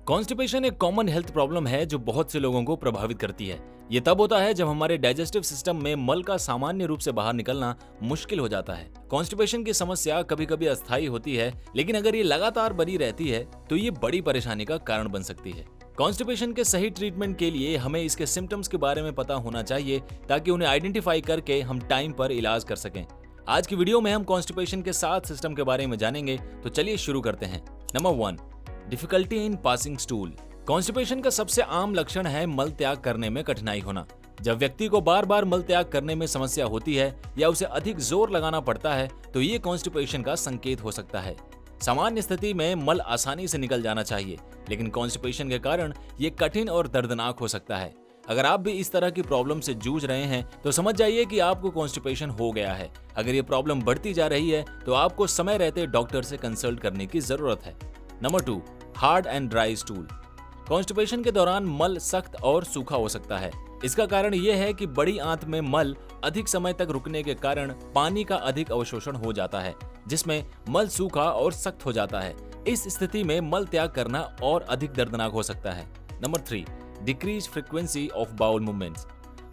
Constipation एक common health problem है जो बहुत से लोगों को प्रभावित करती है। ये तब होता है जब हमारे डाइजेस्टिव सिस्टम में मल का सामान्य रूप से बाहर निकलना मुश्किल हो जाता है। कॉन्स्टिपेशन की समस्या कभी कभी अस्थायी होती है, लेकिन अगर ये लगातार बनी रहती है तो ये बड़ी परेशानी का कारण बन सकती है। कॉन्स्टिपेशन के सही ट्रीटमेंट के लिए हमें इसके सिम्टम्स के बारे में पता होना चाहिए ताकि उन्हें आइडेंटिफाई करके हम टाइम पर इलाज कर सकें। आज की वीडियो में हम कॉन्स्टिपेशन के 7 सिस्टम के बारे में जानेंगे, तो चलिए शुरू करते हैं। Number 1, difficulty in passing stool. Constipation का सबसे आम लक्षण है मल त्याग करने में कठिनाई होना। जब व्यक्ति को बार बार मल त्याग करने में समस्या होती है या उसे अधिक जोर लगाना पड़ता है तो ये कॉन्स्टिपेशन का संकेत हो सकता है। सामान्य स्थिति में मल आसानी से निकल जाना चाहिए, लेकिन कॉन्स्टिपेशन के कारण ये कठिन और दर्दनाक हो सकता है। अगर आप भी इस तरह की प्रॉब्लम से जूझ रहे हैं तो समझ जाइए कि आपको कॉन्स्टिपेशन हो गया है। अगर ये प्रॉब्लम बढ़ती जा रही है तो आपको समय रहते डॉक्टर से कंसल्ट करने की जरूरत है। Number 2, hard and dry stool. Constipation के दौरान मल सख्त और सूखा हो सकता है। इसका कारण यह है कि बड़ी आंत में मल अधिक समय तक रुकने के कारण पानी का अधिक अवशोषण हो जाता है, जिसमें मल सूखा और सख्त हो जाता है। इस स्थिति में मल त्याग करना और अधिक दर्दनाक हो सकता है। Number 3, decrease frequency of bowel movements.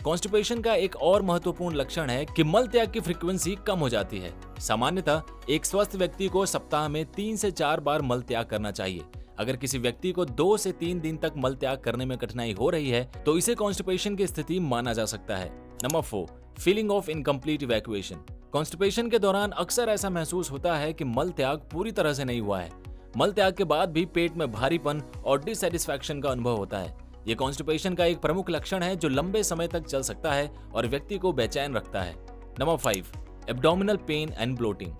Constipation का एक और महत्वपूर्ण लक्षण है कि मल त्याग की फ्रीक्वेंसी कम हो जाती है। सामान्यतः एक स्वस्थ व्यक्ति को सप्ताह में 3 से 4 बार मल त्याग करना चाहिए। अगर किसी व्यक्ति को 2 से 3 दिन तक मल त्याग करने में कठिनाई हो रही है तो इसे कॉन्स्टिपेशन की स्थिति माना जा सकता है। Number 4, feeling of incomplete evacuation. Constipation के दौरान अक्सर ऐसा महसूस होता है कि मल त्याग पूरी तरह से नहीं हुआ है। मल त्याग के बाद भी पेट में भारीपन और डिससैटिस्फैक्शन का अनुभव होता है। ये कॉन्स्टिपेशन का एक प्रमुख लक्षण है जो लंबे समय तक चल सकता है और व्यक्ति को बेचैन रखता है। Number 5, abdominal pain and bloating.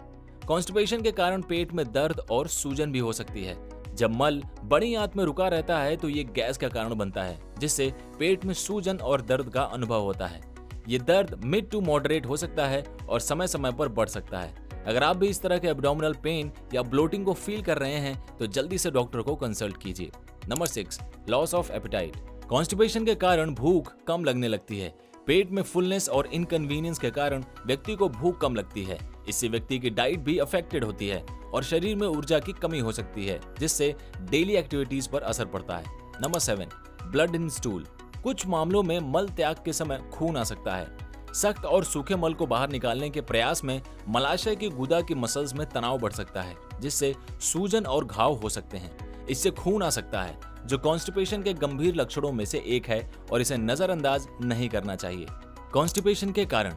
Constipation के कारण पेट में दर्द और सूजन भी हो सकती है। जब मल बड़ी आंत में रुका रहता है तो ये गैस का कारण बनता है, जिससे पेट में सूजन और दर्द का अनुभव होता है। ये दर्द मिड टू मॉडरेट हो सकता है और समय समय पर बढ़ सकता है। अगर आप भी इस तरह के एब्डोमिनल पेन या ब्लोटिंग को फील कर रहे हैं तो जल्दी से डॉक्टर को कंसल्ट कीजिए। Number 6, loss of appetite. Constipation के कारण भूख कम लगने लगती है। पेट में फुलनेस और इनकन्वीनियंस के कारण व्यक्ति को भूख कम लगती है। इससे व्यक्ति की डाइट भी अफेक्टेड होती है और शरीर में ऊर्जा की कमी हो सकती है, जिससे डेली एक्टिविटीज पर असर पड़ता है। Number 7, blood in stool. कुछ मामलों में मल त्याग के समय खून आ सकता है। सख्त और सूखे मल को बाहर निकालने के प्रयास में मलाशय की गुदा की मसल्स में तनाव बढ़ सकता है, जिससे सूजन और घाव हो सकते हैं। इससे खून आ सकता है, जो कॉन्स्टिपेशन के गंभीर लक्षणों में से एक है और इसे नजरअंदाज नहीं करना चाहिए। कॉन्स्टिपेशन के कारण।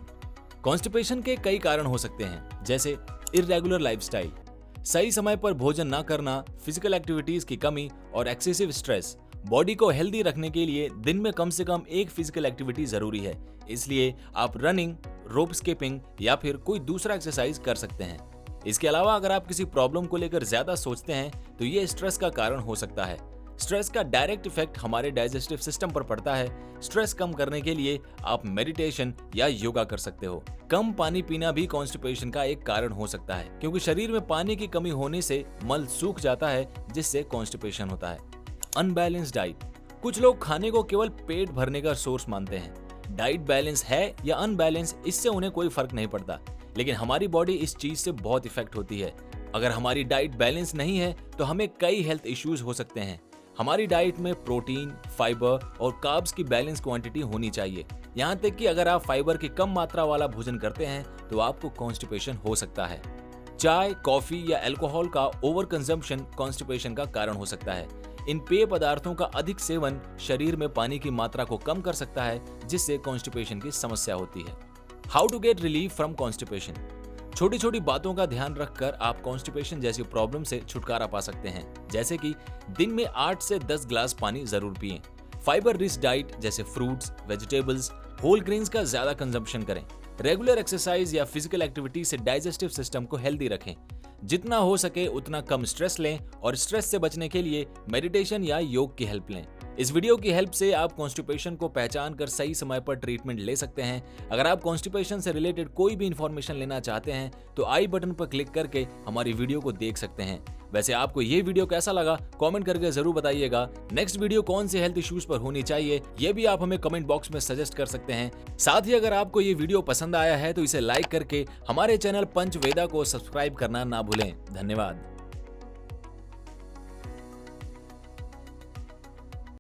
कॉन्स्टिपेशन के कई कारण हो सकते हैं, जैसे इर्रेगुलर लाइफस्टाइल, सही समय पर भोजन न करना, फिजिकल एक्टिविटीज की कमी और एक्सेसिव स्ट्रेस। बॉडी को हेल्दी रखने के लिए दिन में कम से कम एक फिजिकल एक्टिविटी जरूरी है, इसलिए आप रनिंग, रोप स्किपिंग या फिर कोई दूसरा एक्सरसाइज कर सकते हैं। इसके अलावा अगर आप किसी प्रॉब्लम को लेकर ज्यादा सोचते हैं तो ये स्ट्रेस का कारण हो सकता है। स्ट्रेस का डायरेक्ट इफेक्ट हमारे डाइजेस्टिव सिस्टम पर पड़ता है। स्ट्रेस कम करने के लिए आप मेडिटेशन या योगा कर सकते हो। कम पानी पीना भी कॉन्स्टिपेशन का एक कारण हो सकता है, क्योंकि शरीर में पानी की कमी होने से मल सूख जाता है, जिससे कॉन्स्टिपेशन होता है। Unbalanced diet. कुछ लोग खाने को केवल पेट भरने का सोर्स मानते हैं। डाइट बैलेंस है या अनबैलेंस, इससे उन्हें कोई फर्क नहीं पड़ता, लेकिन हमारी बॉडी इस चीज से बहुत इफेक्ट होती है। अगर हमारी डाइट बैलेंस नहीं है तो हमें कई हेल्थ इश्यूज हो सकते हैं। हमारी डाइट में प्रोटीन, फाइबर और कार्ब्स की बैलेंस क्वांटिटी होनी चाहिए। यहाँ तक कि अगर आप फाइबर की कम मात्रा वाला भोजन करते हैं तो आपको कॉन्स्टिपेशन हो सकता है। चाय, कॉफी या अल्कोहल का ओवर कंजम्पशन कॉन्स्टिपेशन का कारण हो सकता है। इन पेय पदार्थों का अधिक सेवन शरीर में पानी की मात्रा को कम कर सकता है, जिससे कॉन्स्टिपेशन की समस्या होती है। How to get relief from constipation. छोटी छोटी बातों का ध्यान रखकर आप कॉन्स्टिपेशन जैसी प्रॉब्लम से छुटकारा पा सकते हैं, जैसे कि दिन में 8 से 10 ग्लास पानी जरूर पिएं। फाइबर रिच डाइट जैसे फ्रूट्स, वेजिटेबल्स, होल ग्रेन्स का ज्यादा कंजम्पशन करें। रेगुलर एक्सरसाइज या फिजिकल एक्टिविटी से डाइजेस्टिव सिस्टम को हेल्दी रखें। जितना हो सके उतना कम स्ट्रेस लें और स्ट्रेस से बचने के लिए मेडिटेशन या योग की हेल्प लें। इस वीडियो की हेल्प से आप कॉन्स्टिपेशन को पहचान कर सही समय पर ट्रीटमेंट ले सकते हैं। अगर आप कॉन्स्टिपेशन से रिलेटेड कोई भी इंफॉर्मेशन लेना चाहते हैं तो आई बटन पर क्लिक करके हमारी वीडियो को देख सकते हैं। वैसे आपको ये वीडियो कैसा लगा कमेंट करके जरूर बताइएगा। नेक्स्ट वीडियो कौन से हेल्थ इश्यूज पर होनी चाहिए ये भी आप हमें कमेंट बॉक्स में सजेस्ट कर सकते हैं। साथ ही अगर आपको ये वीडियो पसंद आया है तो इसे लाइक करके हमारे चैनल पंचवेदा को सब्सक्राइब करना ना भूलें। धन्यवाद।